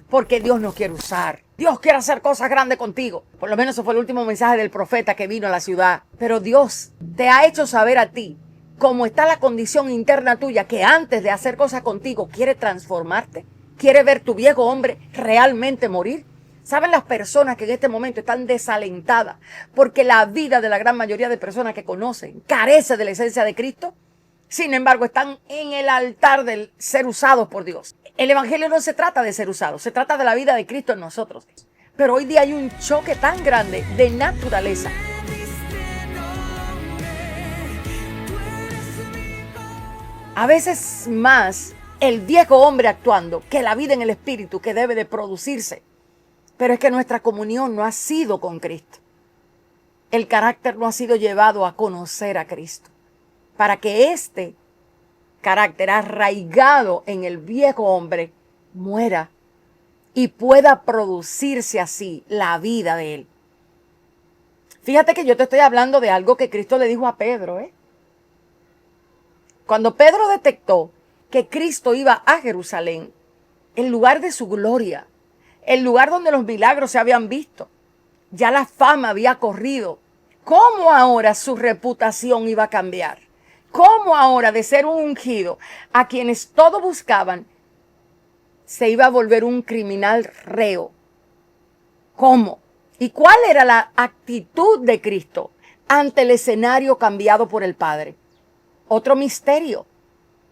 porque Dios nos quiere usar. Dios quiere hacer cosas grandes contigo. Por lo menos eso fue el último mensaje del profeta que vino a la ciudad. Pero Dios te ha hecho saber a ti cómo está la condición interna tuya, que antes de hacer cosas contigo quiere transformarte, quiere ver tu viejo hombre realmente morir. ¿Saben las personas que en este momento están desalentadas porque la vida de la gran mayoría de personas que conocen carece de la esencia de Cristo? Sin embargo, están en el altar del ser usados por Dios. El evangelio no se trata de ser usados, se trata de la vida de Cristo en nosotros. Pero hoy día hay un choque tan grande de naturaleza. A veces más el viejo hombre actuando que la vida en el espíritu que debe de producirse. Pero es que nuestra comunión no ha sido con Cristo. El carácter no ha sido llevado a conocer a Cristo. Para que este carácter arraigado en el viejo hombre muera y pueda producirse así la vida de él. Fíjate que yo te estoy hablando de algo que Cristo le dijo a Pedro, Cuando Pedro detectó que Cristo iba a Jerusalén, el lugar de su gloria, el lugar donde los milagros se habían visto, ya la fama había corrido, ¿cómo ahora su reputación iba a cambiar? ¿Cómo ahora de ser un ungido a quienes todo buscaban, se iba a volver un criminal reo? ¿Cómo? ¿Y cuál era la actitud de Cristo ante el escenario cambiado por el Padre? Otro misterio.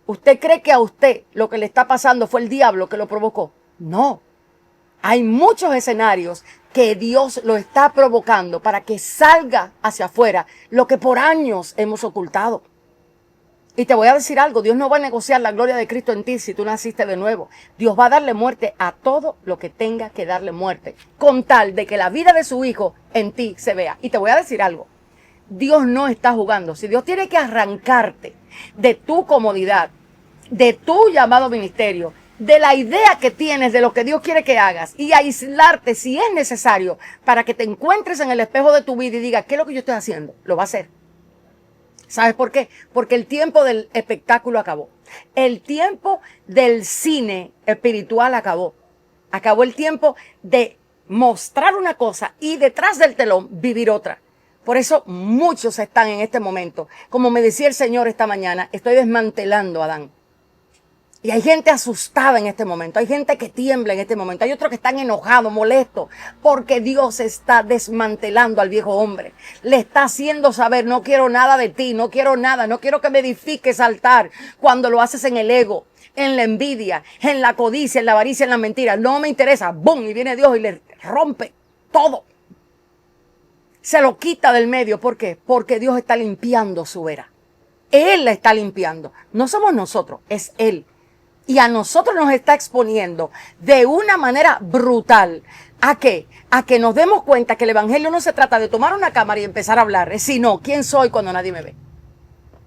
¿Usted cree que a usted lo que le está pasando fue el diablo que lo provocó? No. Hay muchos escenarios que Dios lo está provocando para que salga hacia afuera lo que por años hemos ocultado. Y te voy a decir algo, Dios no va a negociar la gloria de Cristo en ti si tú naciste de nuevo. Dios va a darle muerte a todo lo que tenga que darle muerte, con tal de que la vida de su Hijo en ti se vea. Y te voy a decir algo, Dios no está jugando. Si Dios tiene que arrancarte de tu comodidad, de tu llamado ministerio, de la idea que tienes de lo que Dios quiere que hagas y aislarte si es necesario para que te encuentres en el espejo de tu vida y digas, ¿qué es lo que yo estoy haciendo? Lo va a hacer. ¿Sabes por qué? Porque el tiempo del espectáculo acabó. El tiempo del cine espiritual acabó. Acabó el tiempo de mostrar una cosa y detrás del telón vivir otra. Por eso muchos están en este momento. Como me decía el Señor esta mañana, estoy desmantelando a Adán. Y hay gente asustada en este momento, hay gente que tiembla en este momento, hay otros que están enojados, molestos, porque Dios está desmantelando al viejo hombre. Le está haciendo saber, no quiero nada de ti, no quiero nada, no quiero que me edifiques altar cuando lo haces en el ego, en la envidia, en la codicia, en la avaricia, en la mentira. No me interesa, ¡bum! Y viene Dios y le rompe todo. Se lo quita del medio, ¿por qué? Porque Dios está limpiando su era. Él la está limpiando, no somos nosotros, es Él. Y a nosotros nos está exponiendo de una manera brutal. ¿A qué? A que nos demos cuenta que el evangelio no se trata de tomar una cámara y empezar a hablar, sino quién soy cuando nadie me ve.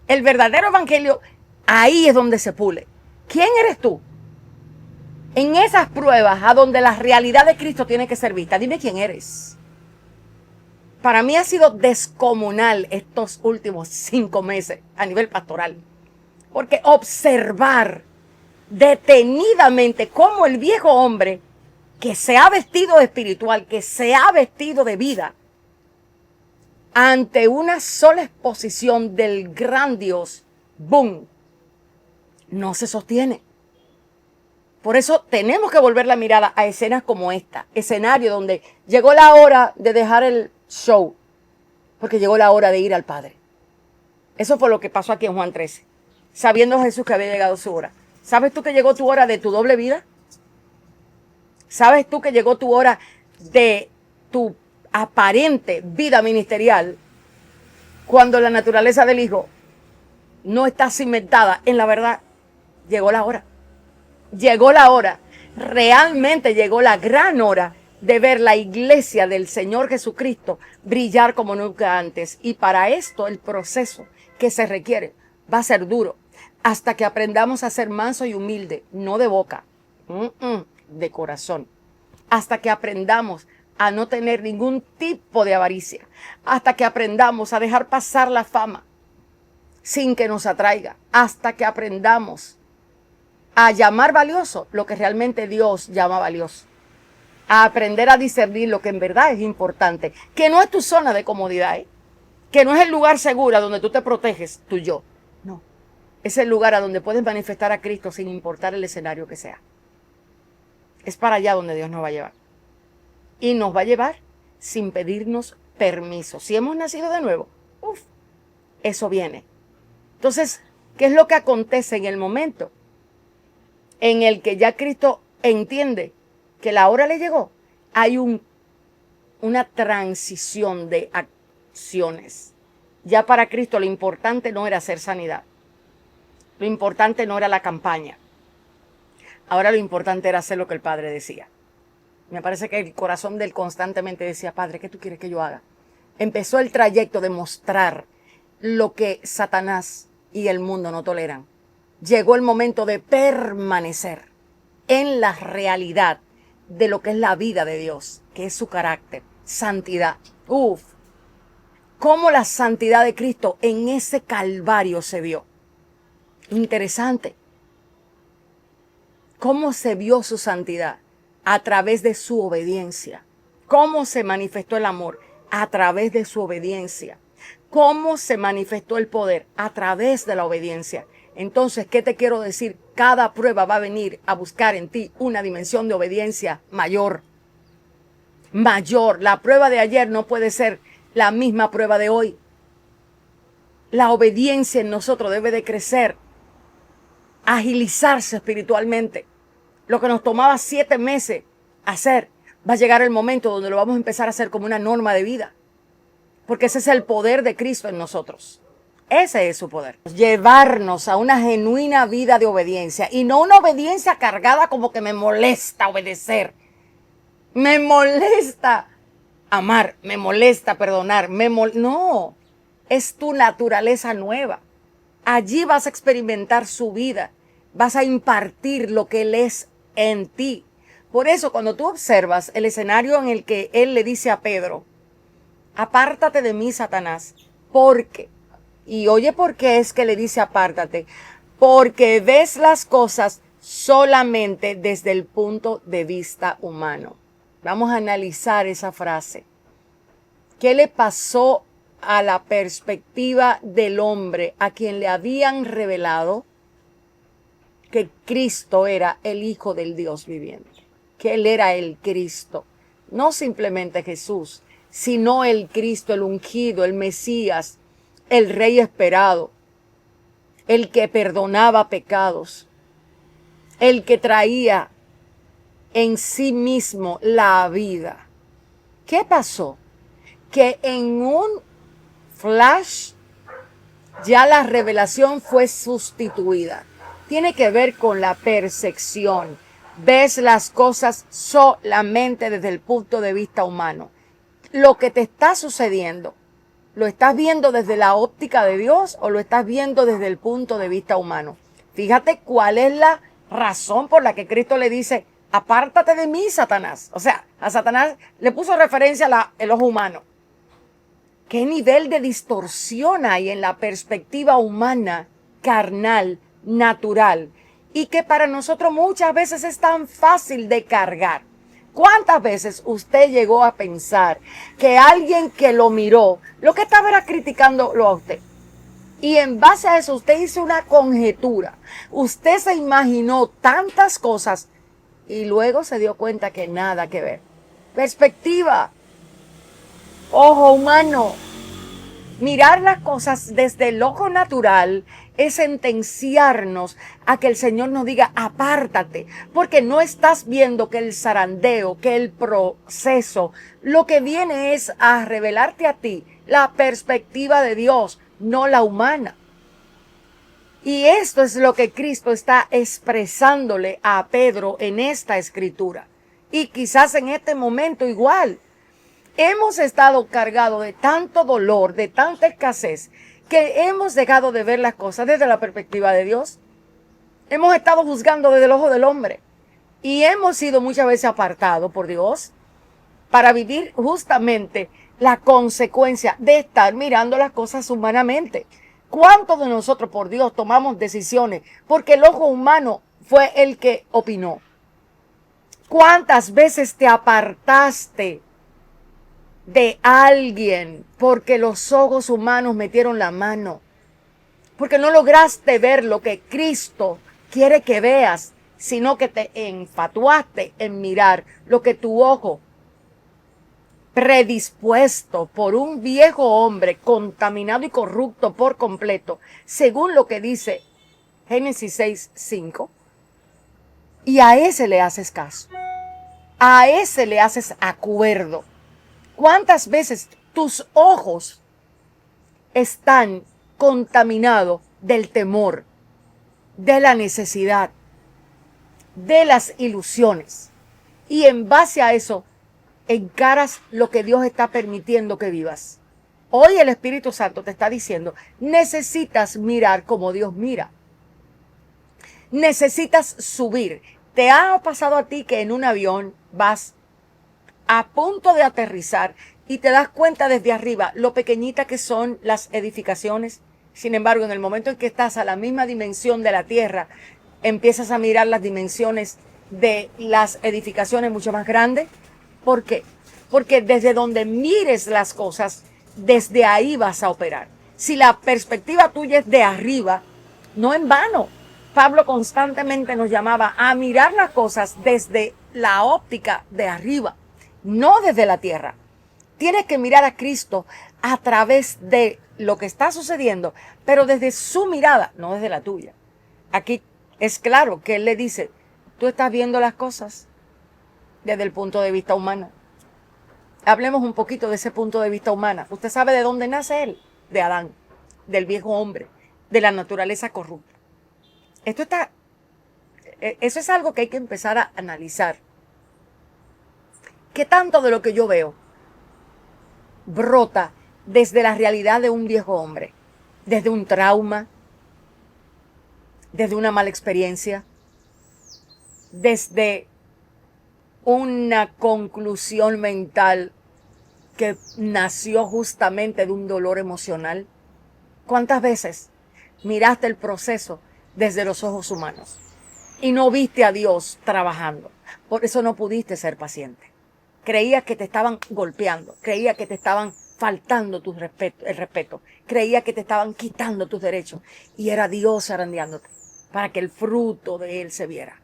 El verdadero evangelio, ahí es donde se pule. ¿Quién eres tú? En esas pruebas a donde la realidad de Cristo tiene que ser vista. Dime quién eres. Para mí ha sido descomunal estos últimos 5 meses a nivel pastoral. Porque observar detenidamente cómo el viejo hombre que se ha vestido de espiritual, que se ha vestido de vida, ante una sola exposición del gran Dios, ¡boom!, no se sostiene. Por eso tenemos que volver la mirada a escenas como esta, escenario donde llegó la hora de dejar el show, porque llegó la hora de ir al Padre. Eso fue lo que pasó aquí en Juan 13, sabiendo Jesús que había llegado su hora. ¿Sabes tú que llegó tu hora de tu doble vida? ¿Sabes tú que llegó tu hora de tu aparente vida ministerial cuando la naturaleza del Hijo no está cimentada en la verdad? Llegó la hora. Llegó la hora. Realmente llegó la gran hora de ver la iglesia del Señor Jesucristo brillar como nunca antes. Y para esto el proceso que se requiere va a ser duro. Hasta que aprendamos a ser manso y humilde, no de boca, de corazón. Hasta que aprendamos a no tener ningún tipo de avaricia. Hasta que aprendamos a dejar pasar la fama sin que nos atraiga. Hasta que aprendamos a llamar valioso lo que realmente Dios llama valioso. a aprender a discernir lo que en verdad es importante, que no es tu zona de comodidad, que no es el lugar seguro donde tú te proteges, tu yo. No, es el lugar a donde puedes manifestar a Cristo sin importar el escenario que sea. Es para allá donde Dios nos va a llevar. Y nos va a llevar sin pedirnos permiso. Si hemos nacido de nuevo, eso viene. Entonces, ¿qué es lo que acontece en el momento en el que ya Cristo entiende que la hora le llegó? Hay una transición de acciones. Ya para Cristo lo importante no era hacer sanidad. Lo importante no era la campaña. Ahora lo importante era hacer lo que el Padre decía. Me parece que el corazón de él constantemente decía, Padre, ¿qué tú quieres que yo haga? Empezó el trayecto de mostrar lo que Satanás y el mundo no toleran. Llegó el momento de permanecer en la realidad de lo que es la vida de Dios, que es su carácter, santidad. Cómo la santidad de Cristo en ese Calvario se vio. Interesante. Cómo se vio su santidad a través de su obediencia. Cómo se manifestó el amor a través de su obediencia. Cómo se manifestó el poder a través de la obediencia. Entonces, ¿qué te quiero decir? Cada prueba va a venir a buscar en ti una dimensión de obediencia mayor. Mayor. La prueba de ayer no puede ser la misma prueba de hoy. La obediencia en nosotros debe de crecer, agilizarse espiritualmente. Lo que nos tomaba 7 meses hacer, va a llegar el momento donde lo vamos a empezar a hacer como una norma de vida. Porque ese es el poder de Cristo en nosotros. Ese es su poder. Llevarnos a una genuina vida de obediencia. Y no una obediencia cargada como que me molesta obedecer. Me molesta amar. Me molesta perdonar. No. Es tu naturaleza nueva. Allí vas a experimentar su vida. Vas a impartir lo que Él es en ti. Por eso, cuando tú observas el escenario en el que Él le dice a Pedro, apártate de mí, Satanás, porque, y oye por qué es que le dice apártate, porque ves las cosas solamente desde el punto de vista humano. Vamos a analizar esa frase. ¿Qué le pasó a la perspectiva del hombre a quien le habían revelado que Cristo era el Hijo del Dios viviente? Que Él era el Cristo, no simplemente Jesús, sino el Cristo, el ungido, el Mesías, el Rey esperado, el que perdonaba pecados, el que traía en sí mismo la vida. ¿Qué pasó? Que en un flash ya la revelación fue sustituida. Tiene que ver con la percepción. Ves las cosas solamente desde el punto de vista humano. Lo que te está sucediendo, ¿lo estás viendo desde la óptica de Dios o lo estás viendo desde el punto de vista humano? Fíjate cuál es la razón por la que Cristo le dice, apártate de mí, Satanás. O sea, a Satanás le puso referencia al ojo humano. ¿Qué nivel de distorsión hay en la perspectiva humana, carnal, natural? Y que para nosotros muchas veces es tan fácil de cargar. ¿Cuántas veces usted llegó a pensar que alguien que lo miró, lo que estaba era criticándolo a usted? Y en base a eso usted hizo una conjetura. Usted se imaginó tantas cosas y luego se dio cuenta que nada que ver. Perspectiva. Ojo humano. Mirar las cosas desde el ojo natural es sentenciarnos a que el Señor nos diga, apártate, porque no estás viendo que el zarandeo, que el proceso, lo que viene es a revelarte a ti la perspectiva de Dios, no la humana. Y esto es lo que Cristo está expresándole a Pedro en esta escritura. Y quizás en este momento igual. Hemos estado cargados de tanto dolor, de tanta escasez, que hemos dejado de ver las cosas desde la perspectiva de Dios. Hemos estado juzgando desde el ojo del hombre. Y hemos sido muchas veces apartados por Dios para vivir justamente la consecuencia de estar mirando las cosas humanamente. ¿Cuántos de nosotros, por Dios, tomamos decisiones porque el ojo humano fue el que opinó? ¿Cuántas veces te apartaste de alguien porque los ojos humanos metieron la mano? Porque no lograste ver lo que Cristo quiere que veas, sino que te enfatuaste en mirar lo que tu ojo, predispuesto por un viejo hombre contaminado y corrupto por completo, según lo que dice Génesis 6:5, y a ese le haces caso, a ese le haces acuerdo. ¿Cuántas veces tus ojos están contaminados del temor, de la necesidad, de las ilusiones? Y en base a eso, encaras lo que Dios está permitiendo que vivas. Hoy el Espíritu Santo te está diciendo, necesitas mirar como Dios mira. Necesitas subir. ¿Te ha pasado a ti que en un avión vas a punto de aterrizar y te das cuenta desde arriba lo pequeñita que son las edificaciones? Sin embargo, en el momento en que estás a la misma dimensión de la tierra, empiezas a mirar las dimensiones de las edificaciones mucho más grandes. ¿Por qué? Porque desde donde mires las cosas, desde ahí vas a operar. Si la perspectiva tuya es de arriba, no en vano, Pablo constantemente nos llamaba a mirar las cosas desde la óptica de arriba, no desde la tierra. Tienes que mirar a Cristo a través de lo que está sucediendo, pero desde su mirada, no desde la tuya. Aquí es claro que él le dice, tú estás viendo las cosas desde el punto de vista humano. Hablemos un poquito de ese punto de vista humano. ¿Usted sabe de dónde nace él? De Adán, del viejo hombre, de la naturaleza corrupta. Eso es algo que hay que empezar a analizar. ¿Qué tanto de lo que yo veo brota desde la realidad de un viejo hombre? Desde un trauma, desde una mala experiencia, desde una conclusión mental que nació justamente de un dolor emocional. ¿Cuántas veces miraste el proceso desde los ojos humanos y no viste a Dios trabajando? Por eso no pudiste ser paciente. Creías que te estaban golpeando, creías que te estaban faltando el respeto, creías que te estaban quitando tus derechos y era Dios zarandeándote para que el fruto de Él se viera.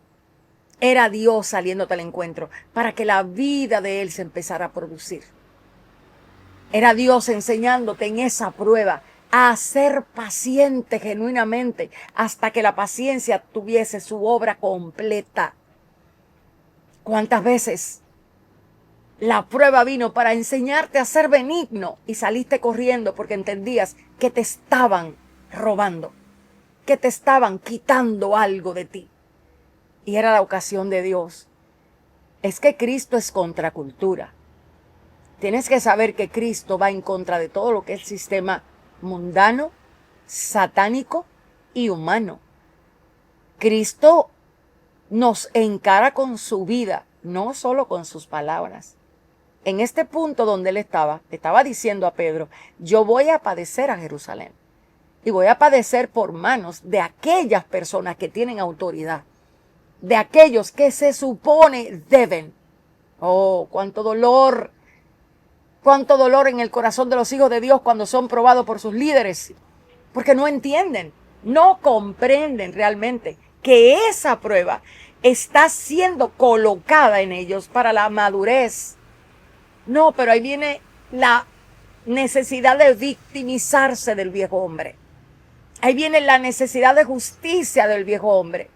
Era Dios saliéndote al encuentro para que la vida de Él se empezara a producir. Era Dios enseñándote en esa prueba a ser paciente genuinamente hasta que la paciencia tuviese su obra completa. ¿Cuántas veces la prueba vino para enseñarte a ser benigno y saliste corriendo porque entendías que te estaban robando, que te estaban quitando algo de ti? Y era la ocasión de Dios. Es que Cristo es contracultura. Tienes que saber que Cristo va en contra de todo lo que es el sistema mundano, satánico y humano. Cristo nos encara con su vida, no solo con sus palabras. En este punto donde él estaba diciendo a Pedro, yo voy a padecer a Jerusalén. Y voy a padecer por manos de aquellas personas que tienen autoridad, de aquellos que se supone deben. Oh, cuánto dolor en el corazón de los hijos de Dios cuando son probados por sus líderes, porque no entienden, no comprenden realmente que esa prueba está siendo colocada en ellos para la madurez. No, pero ahí viene la necesidad de victimizarse del viejo hombre. Ahí viene la necesidad de justicia del viejo hombre.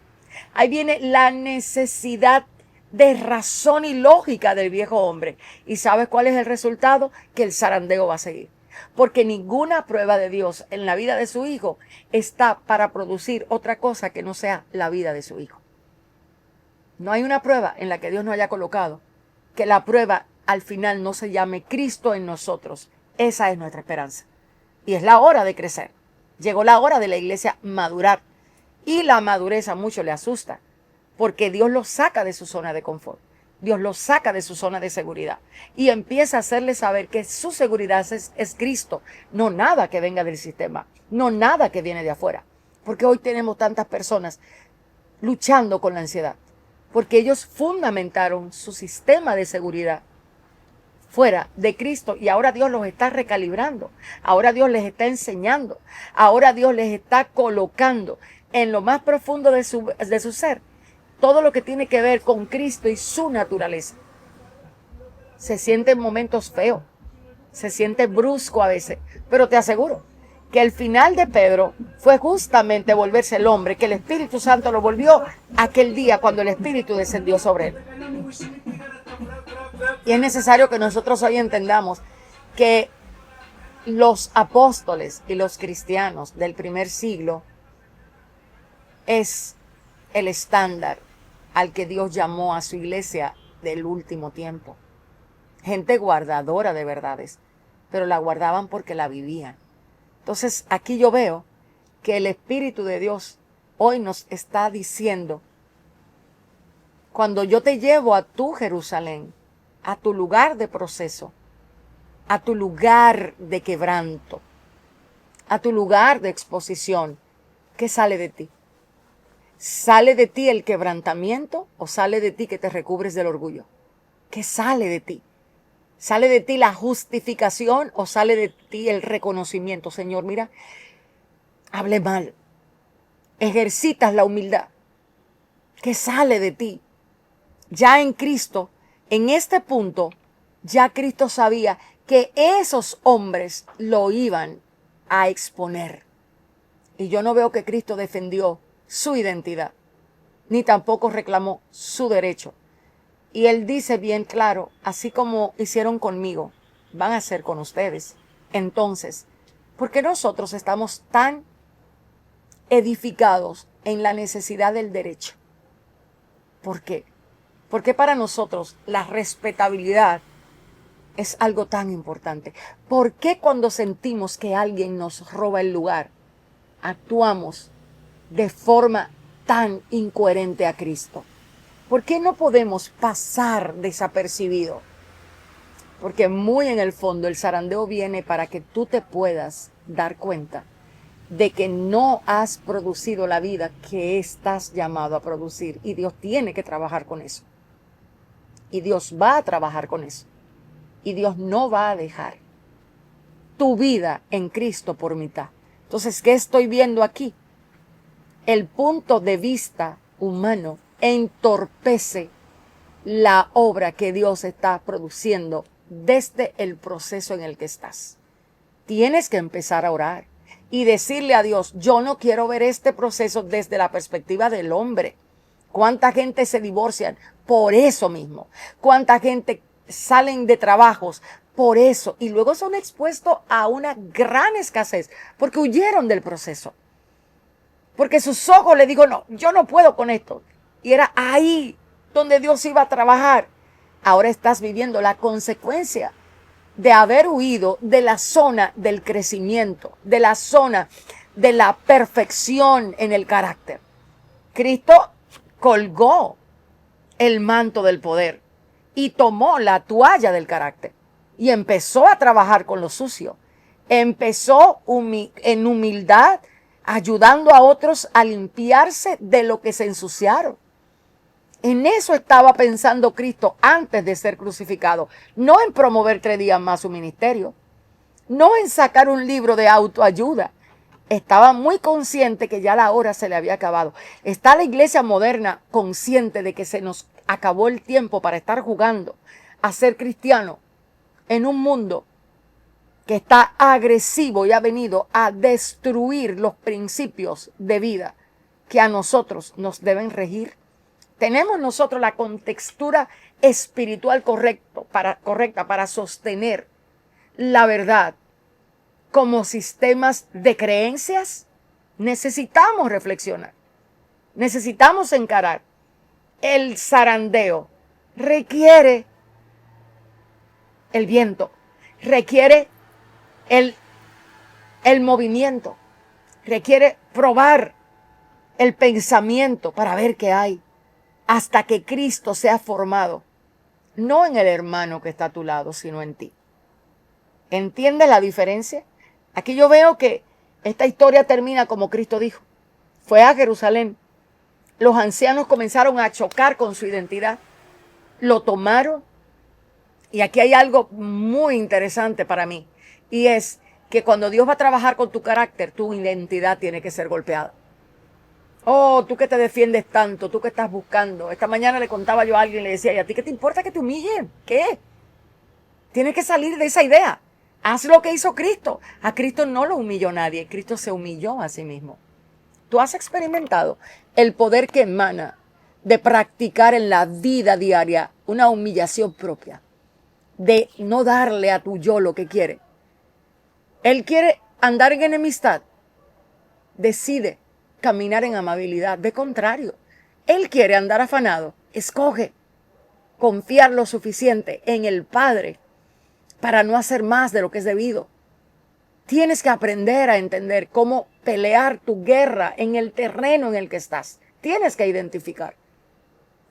Ahí viene la necesidad de razón y lógica del viejo hombre. ¿Y sabes cuál es el resultado? Que el zarandeo va a seguir. Porque ninguna prueba de Dios en la vida de su hijo está para producir otra cosa que no sea la vida de su hijo. No hay una prueba en la que Dios no haya colocado que la prueba al final no se llame Cristo en nosotros. Esa es nuestra esperanza. Y es la hora de crecer. Llegó la hora de la iglesia madurar. Y la madurez a muchos le asusta, porque Dios los saca de su zona de confort. Dios los saca de su zona de seguridad y empieza a hacerles saber que su seguridad es Cristo, no nada que venga del sistema, no nada que viene de afuera. Porque hoy tenemos tantas personas luchando con la ansiedad, porque ellos fundamentaron su sistema de seguridad fuera de Cristo, y ahora Dios los está recalibrando, ahora Dios les está enseñando, ahora Dios les está colocando en lo más profundo de su ser todo lo que tiene que ver con Cristo y su naturaleza. Se siente en momentos feos, se siente brusco a veces, pero te aseguro que el final de Pedro fue justamente volverse el hombre que el Espíritu Santo lo volvió aquel día cuando el Espíritu descendió sobre él. Y es necesario que nosotros hoy entendamos que los apóstoles y los cristianos del primer siglo es el estándar al que Dios llamó a su iglesia del último tiempo. Gente guardadora de verdades, pero la guardaban porque la vivían. Entonces aquí yo veo que el Espíritu de Dios hoy nos está diciendo: cuando yo te llevo a tu Jerusalén, a tu lugar de proceso, a tu lugar de quebranto, a tu lugar de exposición, ¿qué sale de ti? ¿Sale de ti el quebrantamiento o sale de ti que te recubres del orgullo? ¿Qué sale de ti? ¿Sale de ti la justificación o sale de ti el reconocimiento? Señor, mira, hablé mal. Ejercitas la humildad. ¿Qué sale de ti? Ya en Cristo, en este punto, ya Cristo sabía que esos hombres lo iban a exponer. Y yo no veo que Cristo defendió su identidad, ni tampoco reclamó su derecho. Y él dice bien claro: así como hicieron conmigo, van a hacer con ustedes. Entonces, ¿por qué nosotros estamos tan edificados en la necesidad del derecho? ¿Por qué? Porque para nosotros la respetabilidad es algo tan importante. ¿Por qué cuando sentimos que alguien nos roba el lugar, actuamos de forma tan incoherente a Cristo? ¿Por qué no podemos pasar desapercibido? Porque muy en el fondo el zarandeo viene para que tú te puedas dar cuenta de que no has producido la vida que estás llamado a producir. Y Dios tiene que trabajar con eso. Y Dios va a trabajar con eso. Y Dios no va a dejar tu vida en Cristo por mitad. Entonces, ¿qué estoy viendo aquí? El punto de vista humano entorpece la obra que Dios está produciendo desde el proceso en el que estás. Tienes que empezar a orar y decirle a Dios: yo no quiero ver este proceso desde la perspectiva del hombre. ¿Cuánta gente se divorcian por eso mismo? ¿Cuánta gente salen de trabajos por eso? Y luego son expuestos a una gran escasez porque huyeron del proceso. Porque sus ojos le digo: no, yo no puedo con esto. Y era ahí donde Dios iba a trabajar. Ahora estás viviendo la consecuencia de haber huido de la zona del crecimiento, de la zona de la perfección en el carácter. Cristo colgó el manto del poder y tomó la toalla del carácter y empezó a trabajar con lo sucio. Empezó en humildad, ayudando a otros a limpiarse de lo que se ensuciaron. En eso estaba pensando Cristo antes de ser crucificado. No en promover 3 días más su ministerio. No en sacar un libro de autoayuda. Estaba muy consciente que ya la hora se le había acabado. Está la iglesia moderna consciente de que se nos acabó el tiempo para estar jugando a ser cristiano en un mundo que está agresivo y ha venido a destruir los principios de vida que a nosotros nos deben regir. Tenemos nosotros la contextura espiritual correcta para sostener la verdad como sistemas de creencias. Necesitamos reflexionar, necesitamos encarar. El zarandeo requiere el viento, requiere el movimiento, requiere probar el pensamiento para ver qué hay, hasta que Cristo sea formado, no en el hermano que está a tu lado, sino en ti. ¿Entiendes la diferencia? Aquí yo veo que esta historia termina como Cristo dijo. Fue a Jerusalén los ancianos comenzaron a chocar con su identidad. Lo tomaron. Y aquí hay algo muy interesante para mí. Y es que cuando Dios va a trabajar con tu carácter, tu identidad tiene que ser golpeada. Oh, tú que te defiendes tanto, tú que estás buscando. Esta mañana le contaba yo a alguien y le decía, ¿y a ti qué te importa que te humillen? ¿Qué? Tienes que salir de esa idea. Haz lo que hizo Cristo. A Cristo no lo humilló nadie. Cristo se humilló a sí mismo. Tú has experimentado el poder que emana de practicar en la vida diaria una humillación propia. De no darle a tu yo lo que quiere. Él quiere andar en enemistad. Decide caminar en amabilidad. De contrario, Él quiere andar afanado. Escoge confiar lo suficiente en el Padre para no hacer más de lo que es debido. Tienes que aprender a entender cómo pelear tu guerra en el terreno en el que estás. Tienes que identificar.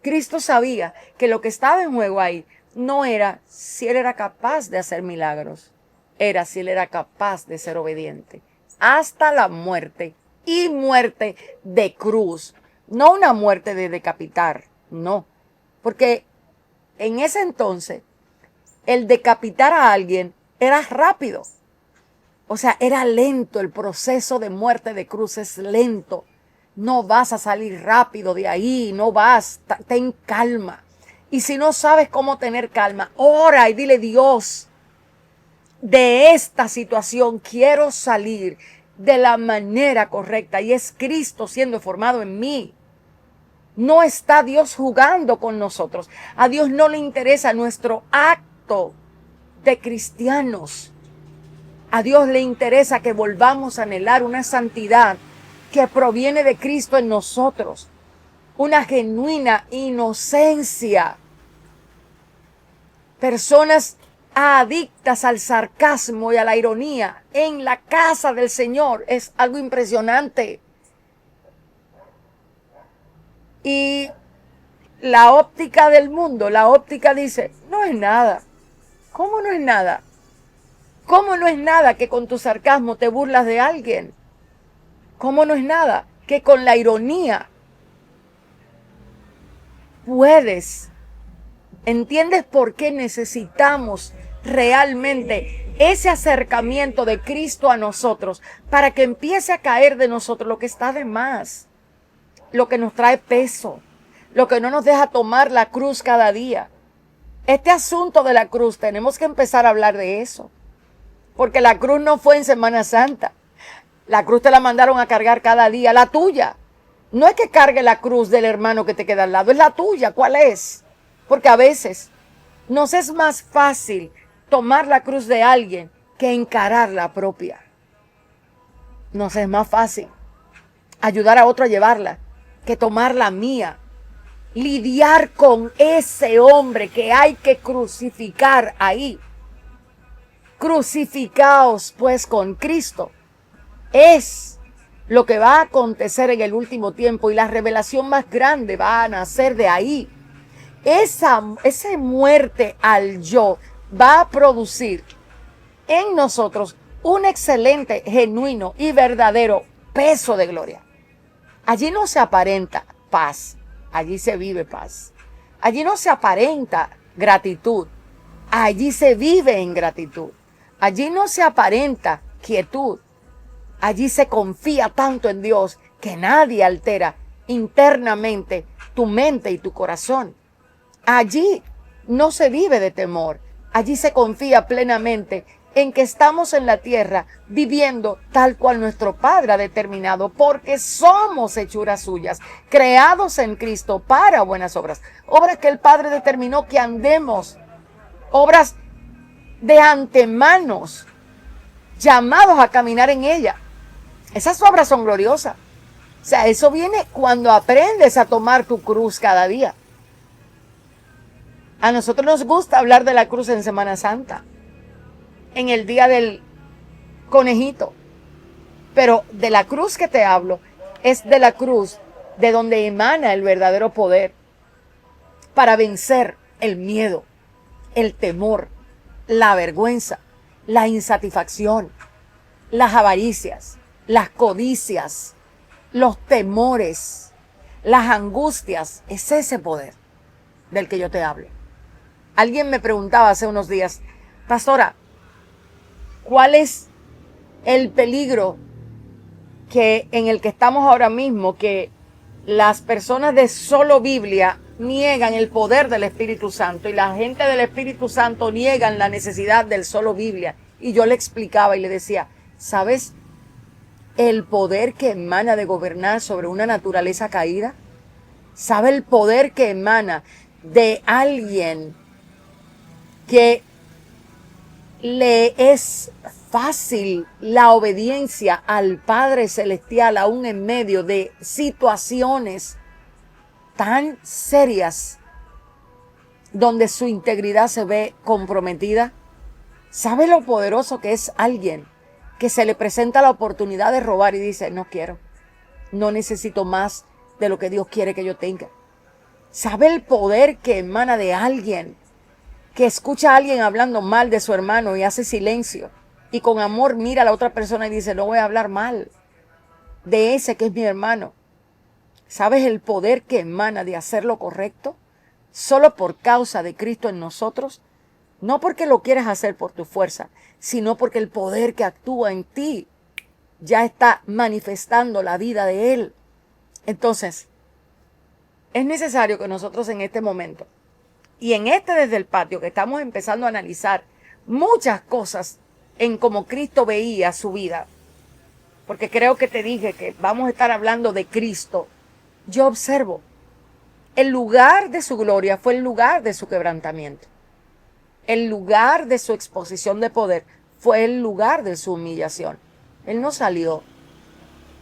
Cristo sabía que lo que estaba en juego ahí no era si Él era capaz de hacer milagros, era si Él era capaz de ser obediente. Hasta la muerte, y muerte de cruz. No una muerte de decapitar, no. Porque en ese entonces, el decapitar a alguien era rápido. O sea, era lento, el proceso de muerte de cruz es lento. No vas a salir rápido de ahí, no vas, ten calma. Y si no sabes cómo tener calma, ora y dile, Dios, de esta situación quiero salir de la manera correcta. Y es Cristo siendo formado en mí. No está Dios jugando con nosotros. A Dios no le interesa nuestro acto de cristianos. A Dios le interesa que volvamos a anhelar una santidad que proviene de Cristo en nosotros. Una genuina inocencia. Personas adictas al sarcasmo y a la ironía en la casa del Señor. Es algo impresionante. Y la óptica del mundo, la óptica dice, no es nada. ¿Cómo no es nada? ¿Cómo no es nada que con tu sarcasmo te burlas de alguien? ¿Cómo no es nada que con la ironía puedes? ¿Entiendes por qué necesitamos realmente ese acercamiento de Cristo a nosotros para que empiece a caer de nosotros lo que está de más, lo que nos trae peso, lo que no nos deja tomar la cruz cada día? Este asunto de la cruz, tenemos que empezar a hablar de eso, porque la cruz no fue en Semana Santa. La cruz te la mandaron a cargar cada día, la tuya. No es que cargue la cruz del hermano que te queda al lado, es la tuya. ¿Cuál es? Porque a veces nos es más fácil tomar la cruz de alguien que encarar la propia. Nos es más fácil ayudar a otro a llevarla que tomar la mía. Lidiar con ese hombre que hay que crucificar ahí. Crucificaos pues con Cristo. Es lo que va a acontecer en el último tiempo y la revelación más grande va a nacer de ahí. Esa muerte al yo va a producir en nosotros un excelente, genuino y verdadero peso de gloria. Allí no se aparenta paz, allí se vive paz. Allí no se aparenta gratitud, allí se vive en gratitud. Allí no se aparenta quietud, allí se confía tanto en Dios que nadie altera internamente tu mente y tu corazón. Allí no se vive de temor, allí se confía plenamente en que estamos en la tierra viviendo tal cual nuestro Padre ha determinado, porque somos hechuras suyas, creados en Cristo para buenas obras, obras que el Padre determinó que andemos, obras de antemanos, llamados a caminar en ella. Esas obras son gloriosas. O sea, eso viene cuando aprendes a tomar tu cruz cada día. A nosotros nos gusta hablar de la cruz en Semana Santa, en el día del conejito. Pero de la cruz que te hablo es de la cruz de donde emana el verdadero poder para vencer el miedo, el temor, la vergüenza, la insatisfacción, las avaricias, las codicias, los temores, las angustias, es ese poder del que yo te hablo. Alguien me preguntaba hace unos días, pastora, ¿cuál es el peligro en el que estamos ahora mismo, que las personas de solo Biblia niegan el poder del Espíritu Santo y la gente del Espíritu Santo niegan la necesidad del solo Biblia? Y yo le explicaba y le decía, ¿sabes el poder que emana de gobernar sobre una naturaleza caída? ¿Sabe el poder que emana de alguien que le es fácil la obediencia al Padre Celestial aún en medio de situaciones tan serias donde su integridad se ve comprometida? ¿Sabe lo poderoso que es alguien que se le presenta la oportunidad de robar y dice, no quiero, no necesito más de lo que Dios quiere que yo tenga? ¿Sabe el poder que emana de alguien que escucha a alguien hablando mal de su hermano y hace silencio y con amor mira a la otra persona y dice, no voy a hablar mal de ese que es mi hermano? ¿Sabes el poder que emana de hacer lo correcto solo por causa de Cristo en nosotros? No porque lo quieras hacer por tu fuerza, sino porque el poder que actúa en ti ya está manifestando la vida de Él. Entonces, es necesario que nosotros en este momento y en este desde el patio que estamos empezando a analizar muchas cosas en cómo Cristo veía su vida, porque creo que te dije que vamos a estar hablando de Cristo. Yo observo, el lugar de su gloria fue el lugar de su quebrantamiento. El lugar de su exposición de poder fue el lugar de su humillación. Él no salió.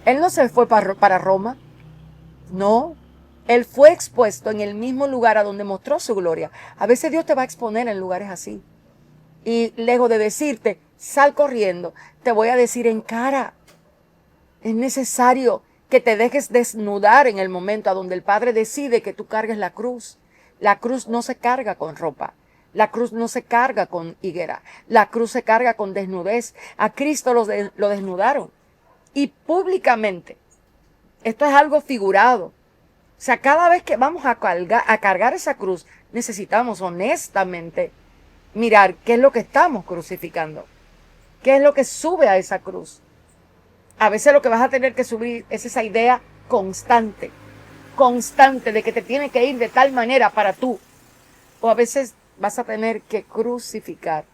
Él no se fue para Roma. No. Él fue expuesto en el mismo lugar a donde mostró su gloria. A veces Dios te va a exponer en lugares así. Y lejos de decirte, sal corriendo, te voy a decir en cara. Es necesario que te dejes desnudar en el momento a donde el Padre decide que tú cargues la cruz. La cruz no se carga con ropa. La cruz no se carga con higuera. La cruz se carga con desnudez. A Cristo lo desnudaron. Y públicamente. Esto es algo figurado. O sea, cada vez que vamos a cargar esa cruz, necesitamos honestamente mirar qué es lo que estamos crucificando. ¿Qué es lo que sube a esa cruz? A veces lo que vas a tener que subir es esa idea constante de que te tiene que ir de tal manera para tú. O a veces vas a tener que crucificar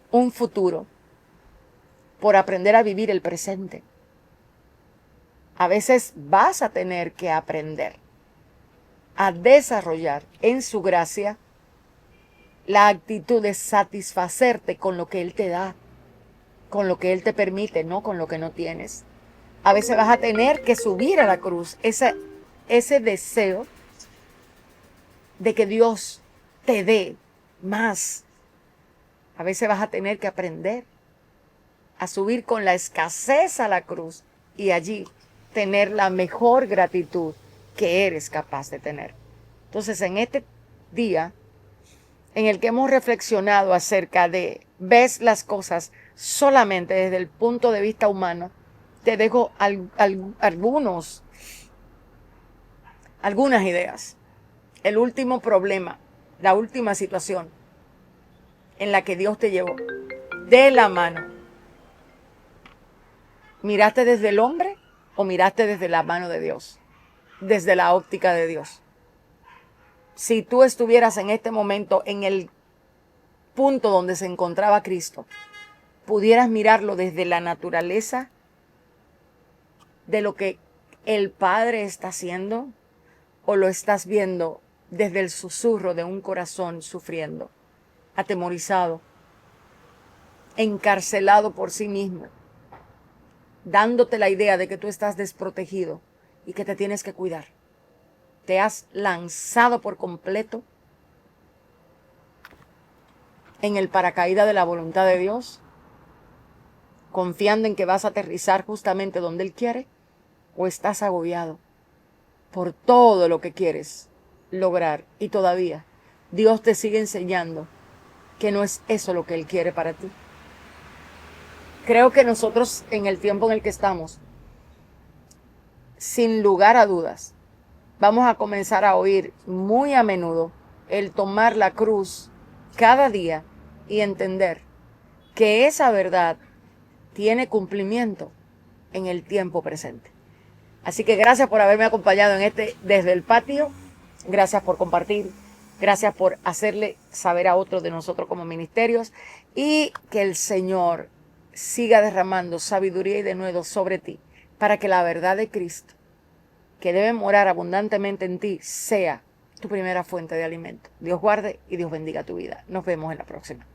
un futuro por aprender a vivir el presente. A veces vas a tener que aprender a desarrollar en su gracia la actitud de satisfacerte con lo que Él te da, con lo que Él te permite, no con lo que no tienes. A veces vas a tener que subir a la cruz ese deseo de que Dios te dé más. A veces vas a tener que aprender a subir con la escasez a la cruz y allí tener la mejor gratitud que eres capaz de tener. Entonces, en este día en el que hemos reflexionado acerca de ves las cosas solamente desde el punto de vista humano, te dejo algunas ideas. El último problema, la última situación en la que Dios te llevó de la mano. ¿Miraste desde el hombre o miraste desde la mano de Dios? Desde la óptica de Dios. Si tú estuvieras en este momento en el punto donde se encontraba Cristo, pudieras mirarlo desde la naturaleza de lo que el Padre está haciendo, o lo estás viendo desde el susurro de un corazón sufriendo, atemorizado, encarcelado por sí mismo, dándote la idea de que tú estás desprotegido y que te tienes que cuidar. Te has lanzado por completo en el paracaídas de la voluntad de Dios, confiando en que vas a aterrizar justamente donde Él quiere, o estás agobiado por todo lo que quieres lograr y todavía Dios te sigue enseñando que no es eso lo que Él quiere para ti. Creo que nosotros en el tiempo en el que estamos, sin lugar a dudas, vamos a comenzar a oír muy a menudo el tomar la cruz cada día y entender que esa verdad tiene cumplimiento en el tiempo presente. Así que gracias por haberme acompañado en este Desde el Patio. Gracias por compartir. Gracias por hacerle saber a otros de nosotros como ministerios. Y que el Señor siga derramando sabiduría y denuedo sobre ti para que la verdad de Cristo, que debe morar abundantemente en ti, sea tu primera fuente de alimento. Dios guarde y Dios bendiga tu vida. Nos vemos en la próxima.